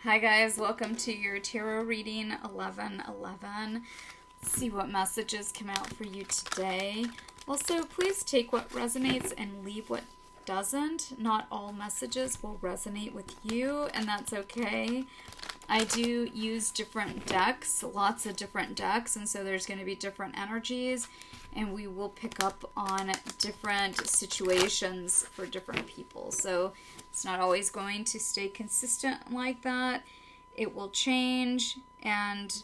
Hi guys, welcome to your tarot reading 1111. Let's see what messages come out for you today. Also, please take what resonates and leave what doesn't. Not all messages will resonate with you, and that's okay. I do use different decks, lots of different decks, and so there's going to be different energies, and we will pick up on different situations for different people. So it's not always going to stay consistent like that. It will change, and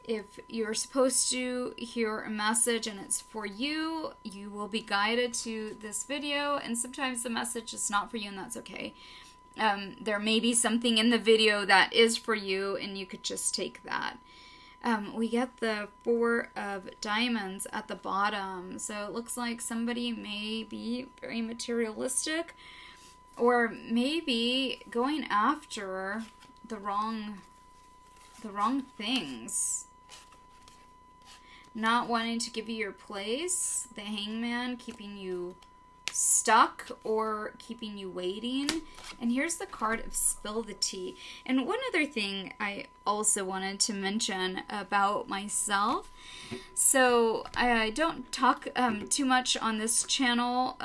if you're supposed to hear a message and it's for you, you will be guided to this video, and sometimes the message is not for you, and that's okay. There may be something in the video that is for you, and you could just take that. We get the Four of Diamonds at the bottom, so it looks like somebody may be very materialistic, or maybe going after the wrong things. Not wanting to give you your place. The Hangman keeping you stuck or keeping you waiting. And here's the card of Spill the Tea. And one other thing I also wanted to mention about myself. So I don't talk too much on this channel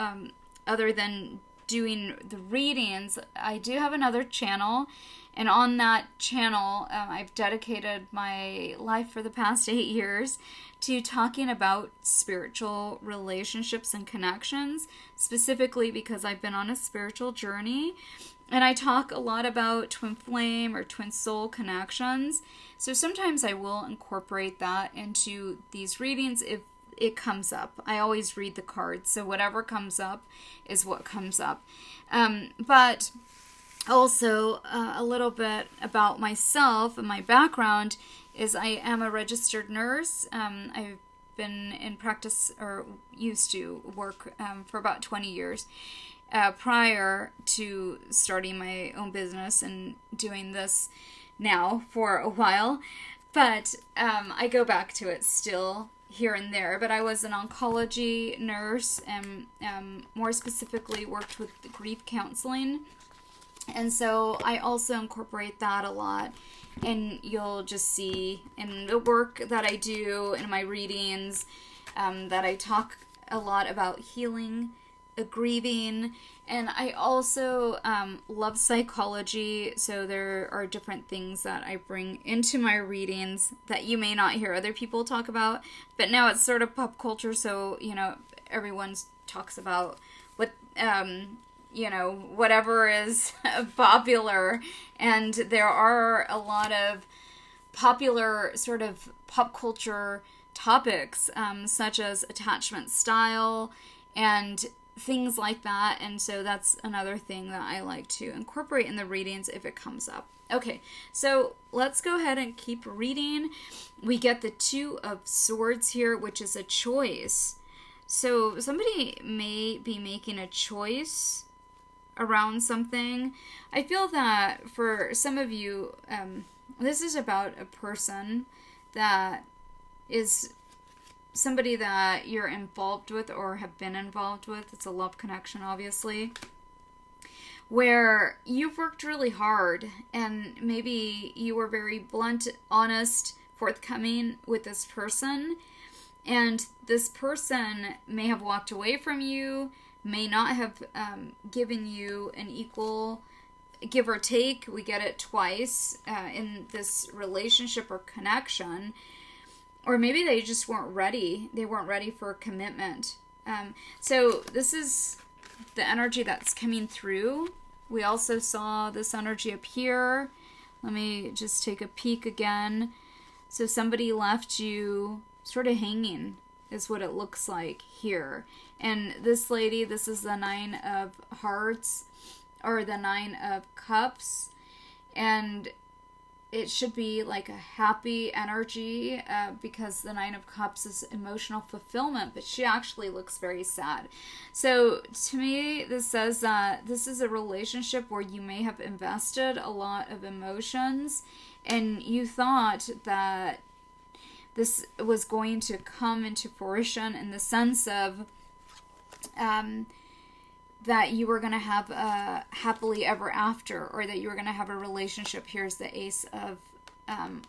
other than doing the readings. I do have another channel, and on that channel I've dedicated my life for the past 8 years to talking about spiritual relationships and connections, specifically because I've been on a spiritual journey, and I talk a lot about twin flame or twin soul connections. So sometimes I will incorporate that into these readings if it comes up. I always read the cards, so whatever comes up is what comes up. But also a little bit about myself and my background is I am a registered nurse. I've been in practice, or used to work for about 20 years prior to starting my own business and doing this now for a while. But I go back to it still here and there. But I was an oncology nurse and more specifically worked with grief counseling. And so I also incorporate that a lot. And you'll just see in the work that I do, in my readings, that I talk a lot about healing, grieving, and I also love psychology, so there are different things that I bring into my readings that you may not hear other people talk about, but now it's sort of pop culture, so, everyone talks about what, whatever is popular, and there are a lot of popular sort of pop culture topics, such as attachment style and things like that, and so that's another thing that I like to incorporate in the readings if it comes up. Okay, so let's go ahead and keep reading. We get the Two of Swords here, which is a choice. So somebody may be making a choice around something. I feel that for some of you, this is about a person that is somebody that you're involved with or have been involved with. It's a love connection, obviously, where you've worked really hard, and maybe you were very blunt, honest, forthcoming with this person, and this person may have walked away from you, may not have given you an equal give or take. We get it twice in this relationship or connection. Or maybe they just weren't ready. They weren't ready for commitment. So this is the energy that's coming through. We also saw this energy up here. Let me just take a peek again. So somebody left you sort of hanging is what it looks like here. And this lady, this is the Nine of Hearts, or the Nine of Cups. And it should be like a happy energy because the Nine of Cups is emotional fulfillment, but she actually looks very sad. So to me, this says that this is a relationship where you may have invested a lot of emotions, and you thought that this was going to come into fruition in the sense of that you were going to have a happily ever after, or that you were going to have a relationship. Here's the Ace of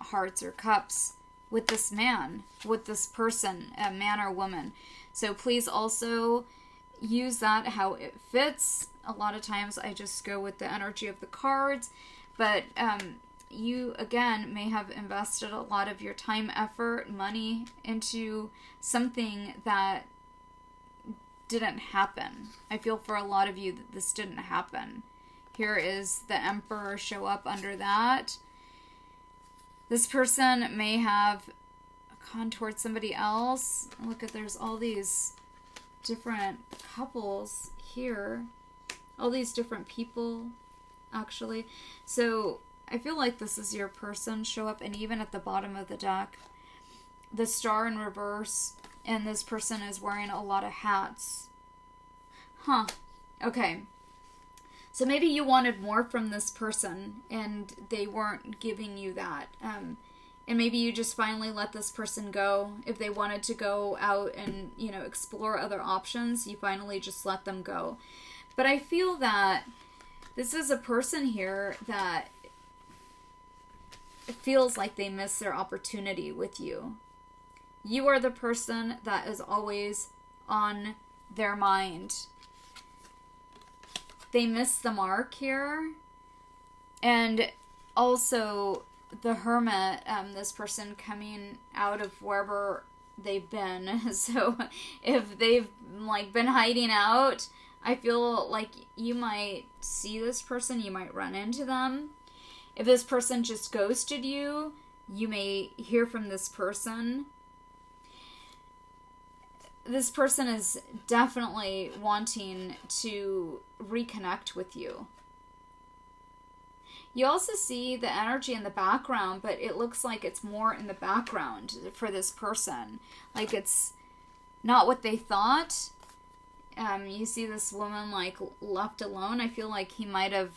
Hearts or Cups with this man, with this person, a man or woman. So please also use that how it fits. A lot of times I just go with the energy of the cards, but you, again, may have invested a lot of your time, effort, money into something that didn't happen. I feel for a lot of you that this didn't happen. Here is the Emperor show up under that. This person may have gone towards somebody else. Look at, there's all these different couples here. All these different people, actually. So I feel like this is your person show up, and even at the bottom of the deck, the Star in reverse, and this person is wearing a lot of hats. Huh. Okay. So maybe you wanted more from this person, and they weren't giving you that. And maybe you just finally let this person go. If they wanted to go out and, you know, explore other options, you finally just let them go. But I feel that this is a person here that feels like they missed their opportunity with you. You are the person that is always on their mind. They missed the mark here. And also the Hermit, this person coming out of wherever they've been. So if they've like been hiding out, I feel like you might see this person, you might run into them. If this person just ghosted you, you may hear from this person. This person is definitely wanting to reconnect with you. You also see the energy in the background, but it looks like it's more in the background for this person. Like it's not what they thought. You see this woman like left alone. I feel like he might have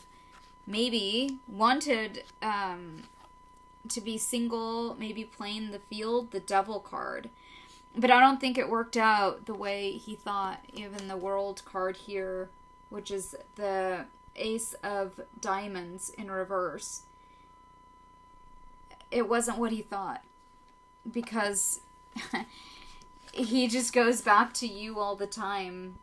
maybe wanted to be single, maybe playing the field, the Devil card. But I don't think it worked out the way he thought. Even the World card here, which is the Ace of Diamonds in reverse. It wasn't what he thought. Because he just goes back to you all the time.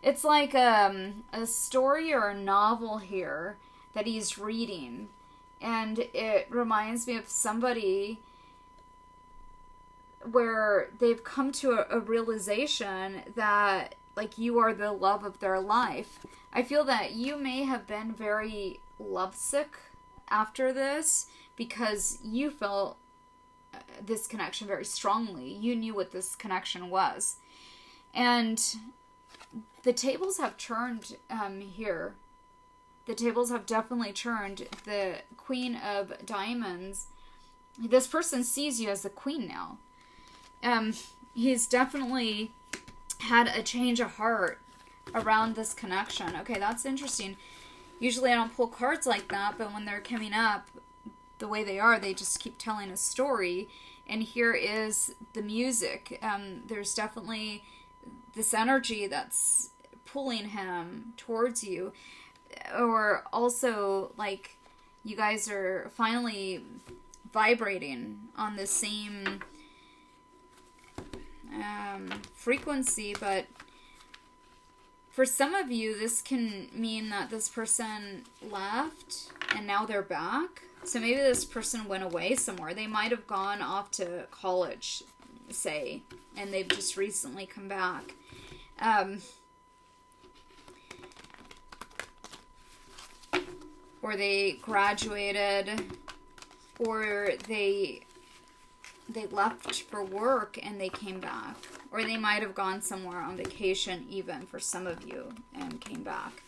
It's like a story or a novel here that he's reading. And it reminds me of somebody where they've come to a realization that like you are the love of their life. I feel that you may have been very lovesick after this because you felt this connection very strongly. You knew what this connection was. And the tables have turned here. The tables have definitely turned. The Queen of Diamonds, this person sees you as the queen now. He's definitely had a change of heart around this connection. Okay, that's interesting. Usually I don't pull cards like that, but when they're coming up the way they are, they just keep telling a story. And here is the music. There's definitely this energy that's pulling him towards you. Or also, like, you guys are finally vibrating on the same frequency, but for some of you, this can mean that this person left and now they're back. So maybe this person went away somewhere. They might have gone off to college, say, and they've just recently come back. Or they graduated, or they left for work and they came back. Or they might have gone somewhere on vacation even for some of you and came back.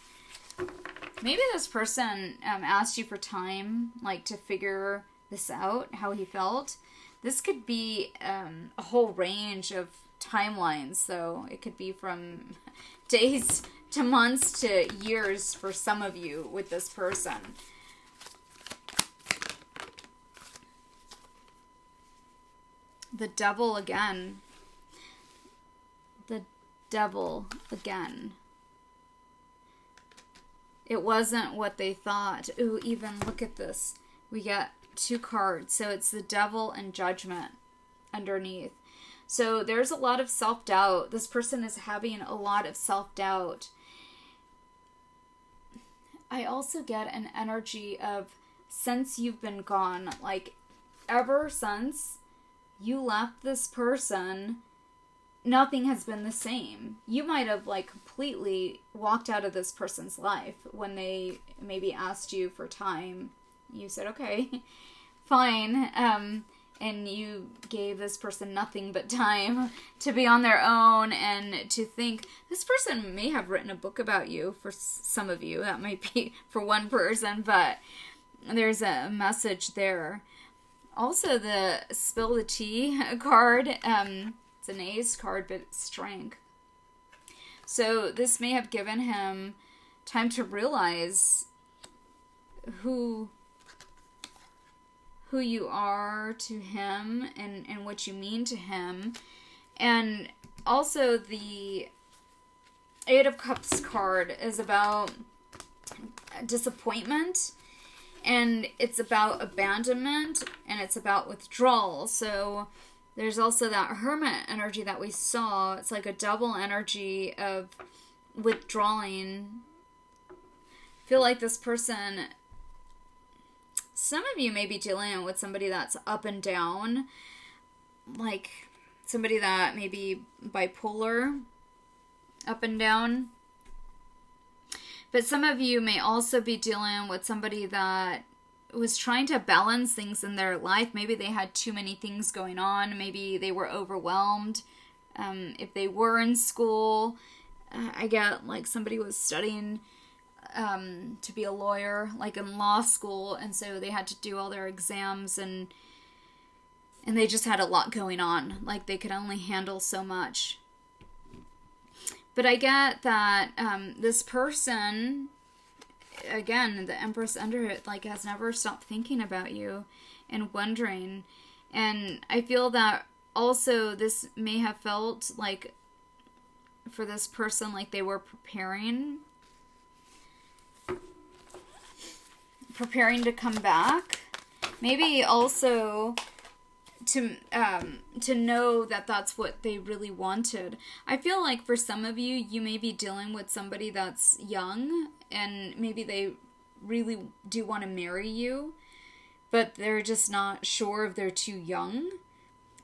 Maybe this person asked you for time, like to figure this out, how he felt. This could be a whole range of timelines. So it could be from days to months to years for some of you with this person. The Devil again. Devil again. It wasn't what they thought. Ooh, even look at this. We get 2 cards. So it's the Devil and Judgment underneath. So there's a lot of self-doubt. This person is having a lot of self-doubt. I also get an energy of since you've been gone, like ever since you left this person, nothing has been the same. You might have like completely walked out of this person's life when they maybe asked you for time. You said, okay, fine. And you gave this person nothing but time to be on their own and to think. This person may have written a book about you for some of you. That might be for one person, but there's a message there. Also, the Spill the Tea card. It's an ace card, but it's strength. So this may have given him time to realize who you are to him and what you mean to him. And also the 8 of Cups card is about disappointment, and it's about abandonment, and it's about withdrawal. So there's also that Hermit energy that we saw. It's like a double energy of withdrawing. I feel like this person, some of you may be dealing with somebody that's up and down, like somebody that may be bipolar, up and down. But some of you may also be dealing with somebody that was trying to balance things in their life. Maybe they had too many things going on. Maybe they were overwhelmed. If they were in school, I get like somebody was studying to be a lawyer, like in law school, and so they had to do all their exams, and they just had a lot going on. Like they could only handle so much. But I get that this person, again, the Empress under it, like has never stopped thinking about you and wondering. And I feel that also this may have felt like for this person like they were preparing to come back. Maybe also to know that that's what they really wanted. I feel like for some of you, you may be dealing with somebody that's young and maybe they really do want to marry you, but they're just not sure if they're too young.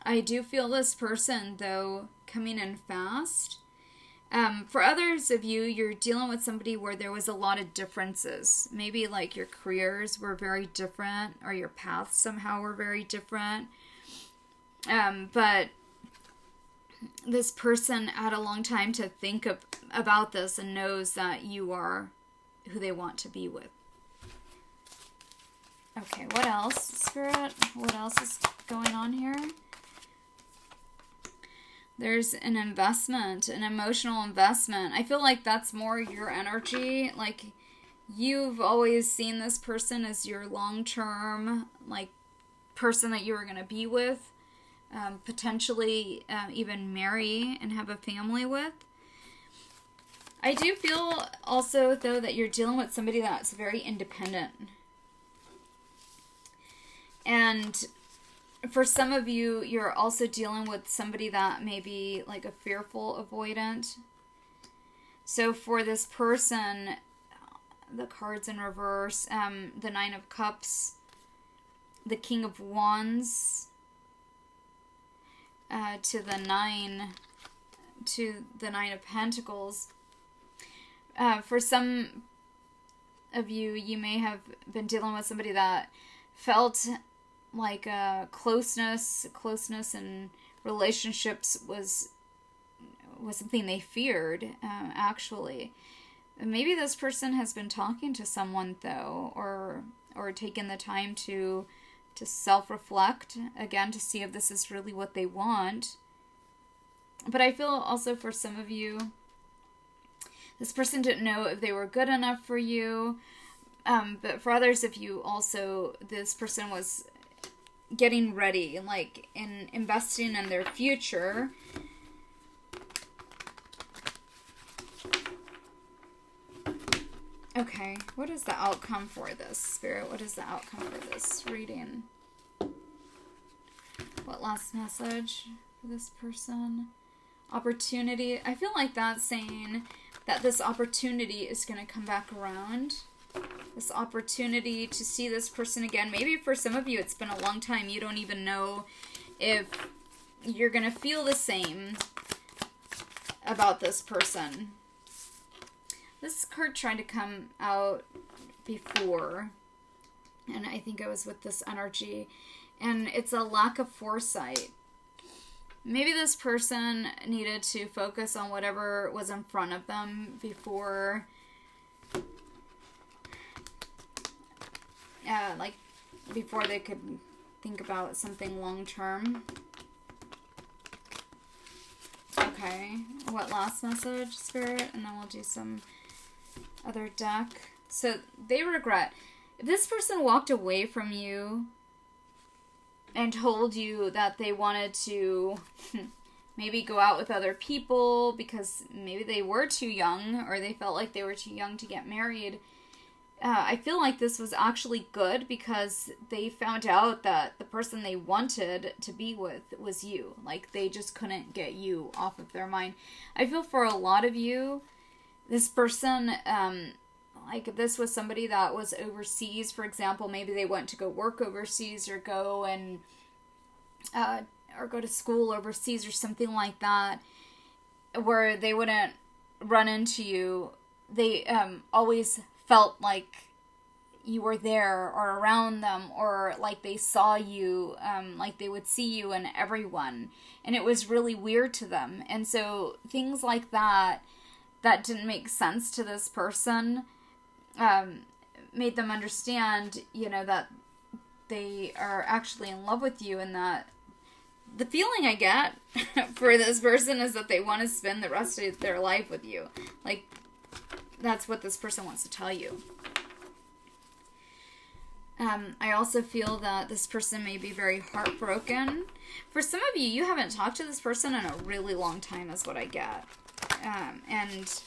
I do feel this person, though, coming in fast. For others of you, you're dealing with somebody where there was a lot of differences. Maybe like your careers were very different or your paths somehow were very different. But this person had a long time to think about this and knows that you are who they want to be with. Okay, what else, Spirit? What else is going on here? There's an investment, an emotional investment. I feel like that's more your energy. Like, you've always seen this person as your long-term, like, person that you were going to be with. Potentially even marry and have a family with. I do feel also, though, that you're dealing with somebody that's very independent. And for some of you, you're also dealing with somebody that may be like a fearful avoidant. So for this person, the cards in reverse, the 9 of Cups, the King of Wands, to the 9 of Pentacles. For some of you, you may have been dealing with somebody that felt like closeness and relationships was something they feared, actually. Maybe this person has been talking to someone, though, or taken the time to self-reflect, again, to see if this is really what they want. But I feel also for some of you, this person didn't know if they were good enough for you. But for others of you also, this person was getting ready, like in investing in their future. Okay, what is the outcome for this, Spirit? What is the outcome for this reading? What last message for this person? Opportunity. I feel like that's saying that this opportunity is going to come back around. This opportunity to see this person again. Maybe for some of you it's been a long time. You don't even know if you're going to feel the same about this person. This card tried to come out before, and I think I was with this energy, and it's a lack of foresight. Maybe this person needed to focus on whatever was in front of them before, before they could think about something long-term. Okay, what last message, Spirit? And then we'll do some other deck. So, they regret. If this person walked away from you and told you that they wanted to maybe go out with other people because maybe they were too young or they felt like they were too young to get married, I feel like this was actually good because they found out that the person they wanted to be with was you. Like, they just couldn't get you off of their mind. I feel for a lot of you, this person, like, if this was somebody that was overseas, for example, maybe they went to go work overseas or go and, or go to school overseas or something like that, where they wouldn't run into you, they, always felt like you were there or around them, or like they saw you, like they would see you in everyone, and it was really weird to them. And so things like that didn't make sense to this person, made them understand, you know, that they are actually in love with you, and that the feeling I get for this person is that they want to spend the rest of their life with you. Like, that's what this person wants to tell you. I also feel that this person may be very heartbroken. For some of you, you haven't talked to this person in a really long time is what I get. And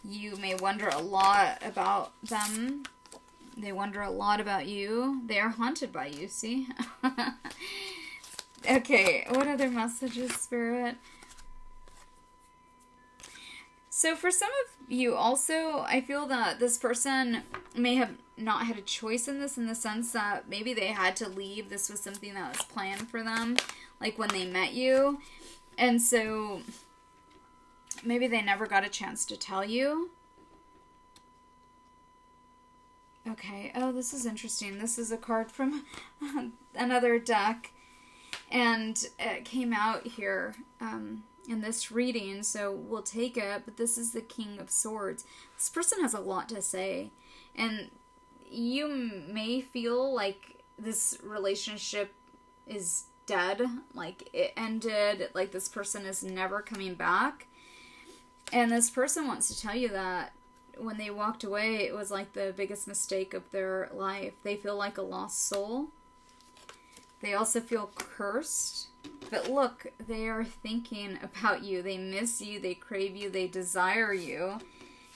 you may wonder a lot about them. They wonder a lot about you. They are haunted by you, see? Okay, what other messages, Spirit? So for some of you also, I feel that this person may have not had a choice in this, in the sense that maybe they had to leave. This was something that was planned for them, like when they met you. And so maybe they never got a chance to tell you. Okay, oh, this is interesting. This is a card from another deck, and it came out here in this reading, so we'll take it. But this is the King of Swords. This person has a lot to say, and you may feel like this relationship is dead, like it ended, like this person is never coming back. And this person wants to tell you that when they walked away, it was like the biggest mistake of their life. They feel like a lost soul. They also feel cursed. But look, they are thinking about you. They miss you. They crave you. They desire you.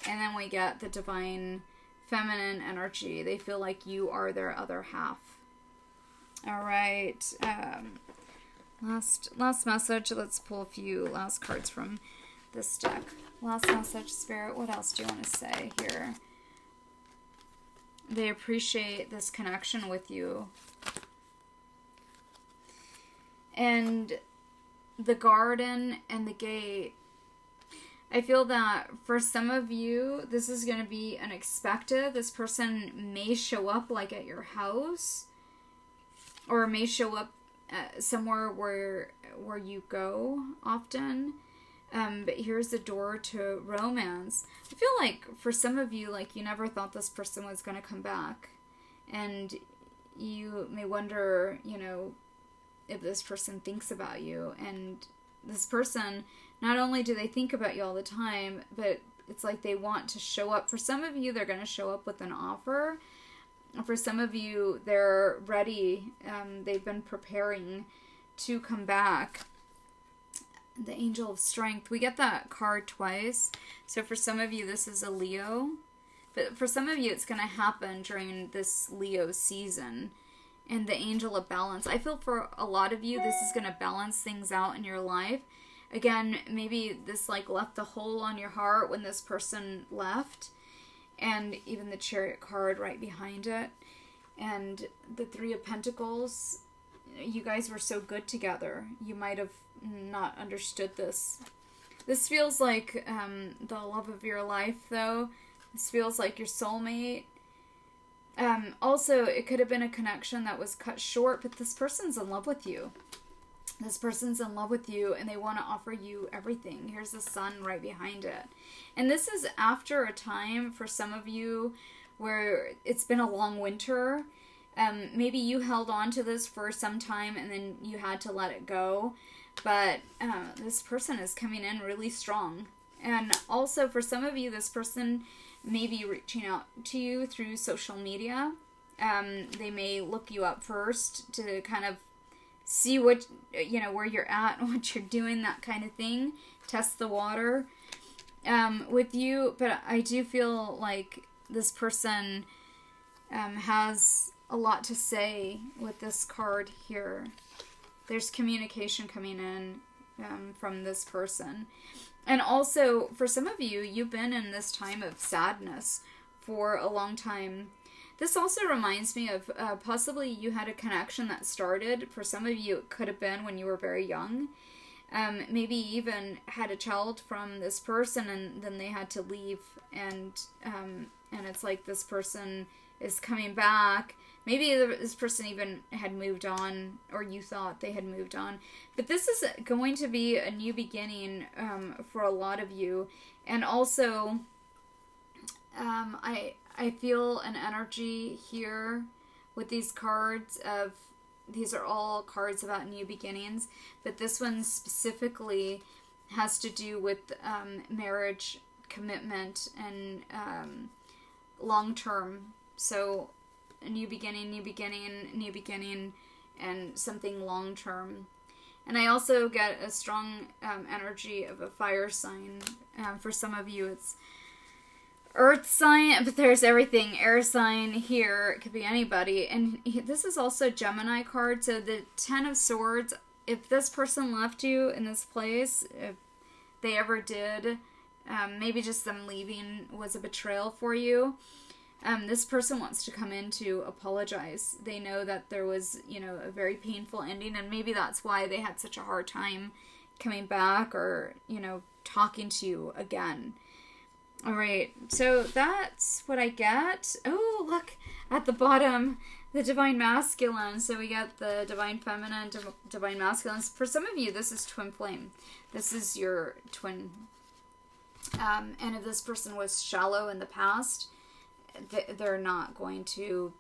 And then we get the divine feminine energy. They feel like you are their other half. All right. Last message. Let's pull a few last cards from this deck. Last message, Spirit. What else do you want to say here? They appreciate this connection with you. And the garden and the gate. I feel that for some of you, this is going to be unexpected. This person may show up like at your house, or may show up somewhere where you go often. But here's the door to romance. I feel like for some of you, like you never thought this person was going to come back. And you may wonder, you know, if this person thinks about you. And this person, not only do they think about you all the time, but it's like they want to show up. For some of you, they're going to show up with an offer. For some of you, they're ready. They've been preparing to come back. The Angel of Strength. We get that card twice. So for some of you, this is a Leo. But for some of you, it's going to happen during this Leo season. And the angel of balance. I feel for a lot of you, this is going to balance things out in your life. Again, maybe this like left a hole on your heart when this person left. And even the Chariot card right behind it. And the Three of Pentacles. You guys were so good together. You might have not understood this. This feels like the love of your life, though. This feels like your soulmate. Also, it could have been a connection that was cut short, but this person's in love with you. This person's in love with you, and they want to offer you everything. Here's the sun right behind it. And this is after a time, for some of you, where it's been a long winter. Maybe you held on to this for some time, and then you had to let it go. But this person is coming in really strong. And also, for some of you, this person may be reaching out to you through social media. They may look you up first to kind of see what, where you're at, what you're doing, that kind of thing. Test the water with you. But I do feel like this person has a lot to say with this card here. There's communication coming in from this person. And also, for some of you, you've been in this time of sadness for a long time. This also reminds me of possibly you had a connection that started. For some of you, it could have been when you were very young. Maybe even had a child from this person, and then they had to leave. And it's like this person is coming back. Maybe this person even had moved on, or you thought they had moved on. But this is going to be a new beginning for a lot of you. And also, I feel an energy here with these cards of, these are all cards about new beginnings. But this one specifically has to do with marriage, commitment, and long-term. So a new beginning, and something long-term. And I also get a strong energy of a fire sign. For some of you, it's earth sign, but there's everything. Air sign here. It could be anybody. And this is also Gemini card. So the Ten of Swords, if this person left you in this place, if they ever did, maybe just them leaving was a betrayal for you. This person wants to come in to apologize. They know that there was, a very painful ending, and maybe that's why they had such a hard time coming back or, talking to you again. All right, so that's what I get. Oh, look at the bottom, the Divine Masculine. So we got the Divine Feminine, Divine Masculine. For some of you, this is Twin Flame. This is your twin. And if this person was shallow in the past, they're not going to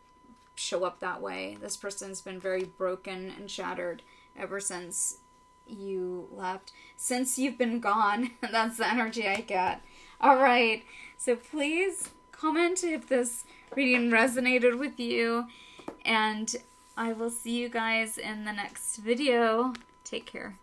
show up that way. This person's been very broken and shattered ever since you left. Since you've been gone. That's the energy I get. Alright, so please comment if this reading resonated with you. And I will see you guys in the next video. Take care.